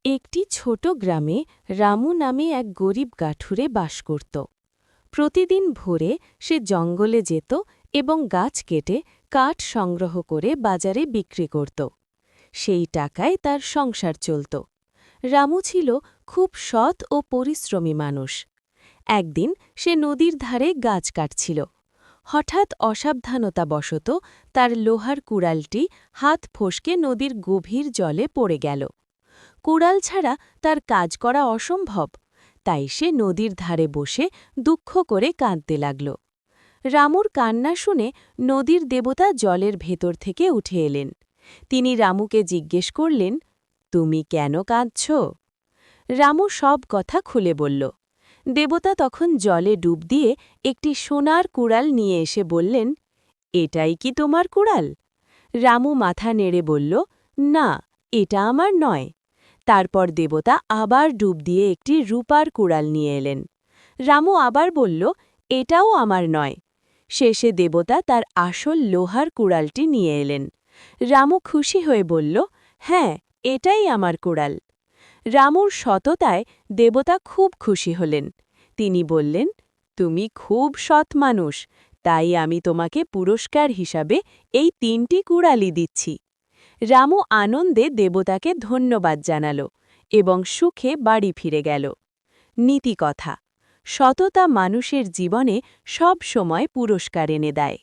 একটি ছোট গ্রামে রামু নামে এক গরিব গাঠুরে বাস করত। প্রতিদিন ভোরে সে জঙ্গলে যেত এবং গাছ কেটে কাঠ সংগ্রহ করে বাজারে বিক্রি করত। সেই টাকায় তার সংসার চলত। রামু ছিল খুব সৎ ও পরিশ্রমী মানুষ। একদিন সে নদীর ধারে গাছ কাটছিল। হঠাৎ অসাবধানতাবশত তার লোহার কুড়ালটি হাত ফসকে নদীর গভীর জলে পড়ে গেল। কুড়াল ছাড়া তার কাজ করা অসম্ভব, তাই সে নদীর ধারে বসে দুঃখ করে কাঁদতে লাগল। রামুর কান্না শুনে নদীর দেবতা জলের ভেতর থেকে উঠে এলেন। তিনি রামুকে জিজ্ঞেস করলেন, তুমি কেন কাঁদছ? রামু সব কথা খুলে বলল। দেবতা তখন জলে ডুব দিয়ে একটি সোনার কুড়াল নিয়ে এসে বললেন, এটাই কি তোমার কুড়াল? রামু মাথা নেড়ে বলল, না, এটা আমার নয়। তারপর দেবতা আবার ডুব দিয়ে একটি রূপার কুড়াল নিয়ে এলেন। রামু আবার বলল, এটাও আমার নয়। শেষে দেবতা তার আসল লোহার কুড়ালটি নিয়ে এলেন। রামু খুশি হয়ে বলল, হ্যাঁ, এটাই আমার কুড়াল। রামুর সততায় দেবতা খুব খুশি হলেন। তিনি বললেন, তুমি খুব সৎ মানুষ, তাই আমি তোমাকে পুরস্কার হিসাবে এই 3টি কুড়ালি দিচ্ছি। রামু আনন্দে দেবতাকে ধন্যবাদ জানাল এবং সুখে বাড়ি ফিরে গেল। নীতিকথা: সততা মানুষের জীবনে সব সময় পুরস্কার এনে দেয়।